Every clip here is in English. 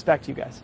Respect you guys.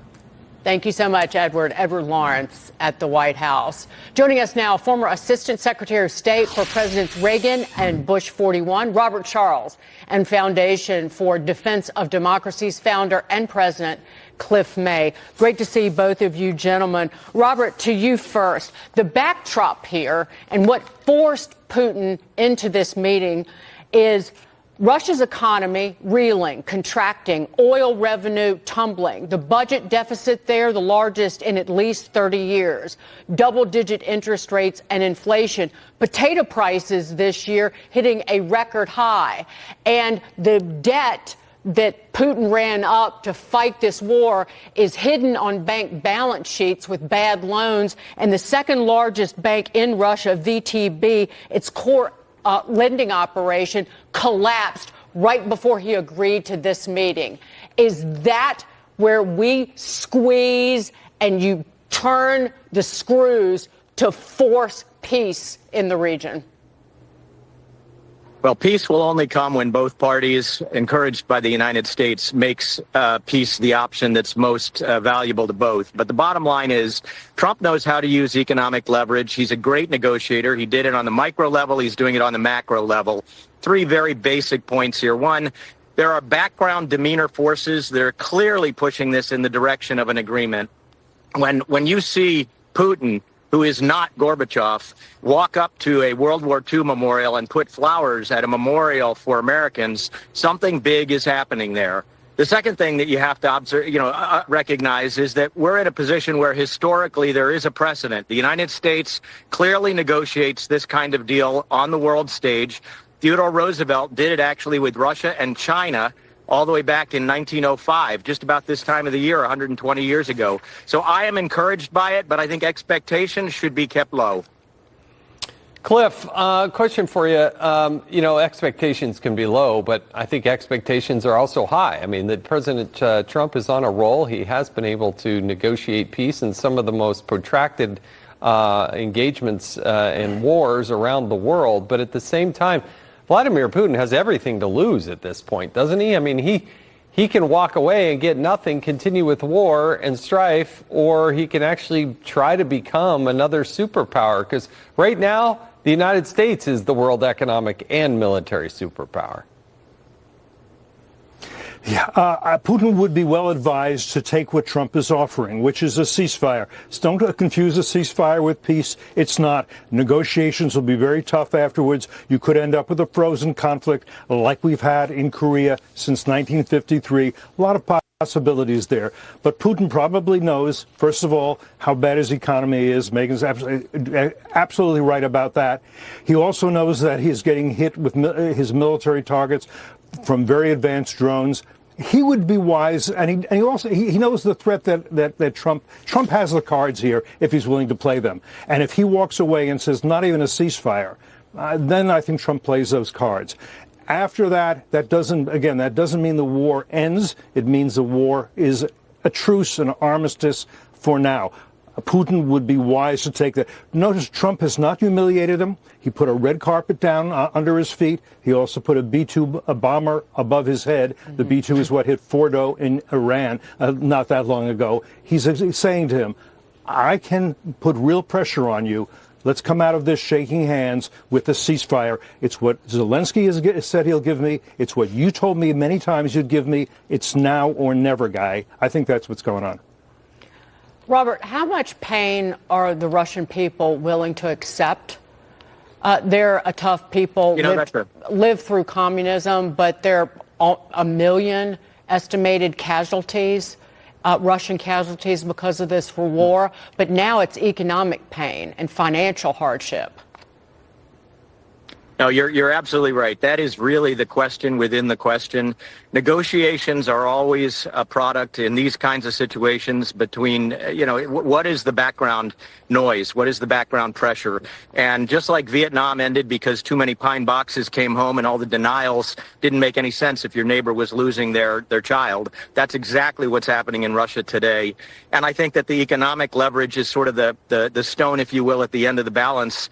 Thank you so much, Edward. Edward Lawrence at the White House. Joining us now, former Assistant Secretary of State for Presidents Reagan and Bush 41, Robert Charles, and Foundation for Defense of Democracy's founder and president, Cliff May. Great to see both of you gentlemen. Robert, to you first. The backdrop here and what forced Putin into this meeting is Russia's economy reeling, contracting, oil revenue tumbling, the budget deficit there the largest in at least 30 years, double-digit interest rates and inflation, potato prices this year hitting a record high, and the debt that Putin ran up to fight this war is hidden on bank balance sheets with bad loans, and the second largest bank in Russia, VTB, its core lending operation collapsed right before he agreed to this meeting. Is that where we squeeze and you turn the screws to force peace in the region? Well, peace will only come when both parties, encouraged by the United States, makes peace the option that's most valuable to both. But the bottom line is Trump knows how to use economic leverage. He's a great negotiator. He did it on the micro level. He's doing it on the macro level. Three very basic points here. One, there are background demeanor forces that are clearly pushing this in the direction of an agreement. When you see Putin, who is not Gorbachev, walk up to a World War II memorial and put flowers at a memorial for Americans, something big is happening there. The second thing that you have to observe, recognize is that we're in a position where historically there is a precedent. The United States clearly negotiates this kind of deal on the world stage. Theodore Roosevelt did it actually with Russia and China all the way back in 1905, just about this time of the year, 120 years ago. So I am encouraged by it, but I think expectations should be kept low. Cliff, question for you. Expectations can be low, but I think expectations are also high. I mean, that President Trump is on a roll. He has been able to negotiate peace in some of the most protracted engagements and wars around the world. But at the same time, Vladimir Putin has everything to lose at this point, doesn't he? I mean, he can walk away and get nothing, continue with war and strife, or he can actually try to become another superpower. Because right now, the United States is the world economic and military superpower. Yeah, Putin would be well advised to take what Trump is offering, which is a ceasefire. So don't confuse a ceasefire with peace. It's not. Negotiations will be very tough afterwards. You could end up with a frozen conflict like we've had in Korea since 1953. A lot of possibilities there. But Putin probably knows, first of all, how bad his economy is. Megan's absolutely right about that. He also knows that he's getting hit with his military targets from very advanced drones. He would be wise, and he also knows the threat that Trump has the cards here if he's willing to play them. And if he walks away and says not even a ceasefire, then I think Trump plays those cards. After that, that doesn't mean the war ends. It means the war is a truce, an armistice for now. Putin would be wise to take that. Notice Trump has not humiliated him. He put a red carpet down under his feet. He also put a B-2 bomber above his head. The B-2 is what hit Fordo in Iran not that long ago. He's saying to him, I can put real pressure on you. Let's come out of this shaking hands with a ceasefire. It's what Zelensky has said he'll give me. It's what you told me many times you'd give me. It's now or never, guy. I think that's what's going on. Robert, how much pain are the Russian people willing to accept? They're a tough people, live through communism, but there are 1 million estimated casualties, Russian casualties because of this war. But now it's economic pain and financial hardship. No, you're absolutely right. That is really the question within the question. Negotiations are always a product in these kinds of situations between, what is the background noise? What is the background pressure? And just like Vietnam ended because too many pine boxes came home and all the denials didn't make any sense if your neighbor was losing their child, that's exactly what's happening in Russia today. And I think that the economic leverage is sort of the stone, if you will, at the end of the balance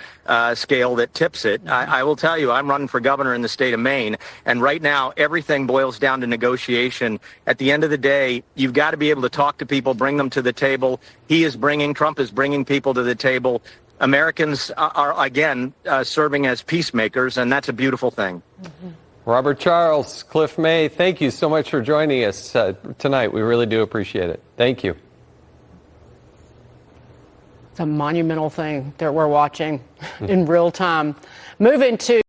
scale that tips it. I will will tell you, I'm running for governor in the state of Maine, and right now everything boils down to negotiation. At the end of the day, you've got to be able to talk to people, bring them to the table. Trump is bringing people to the table. Americans are again serving as peacemakers, and that's a beautiful thing. Mm-hmm. Robert Charles, Cliff May, thank you so much for joining us tonight. We really do appreciate it. Thank you. It's a monumental thing that we're watching in real time. Moving to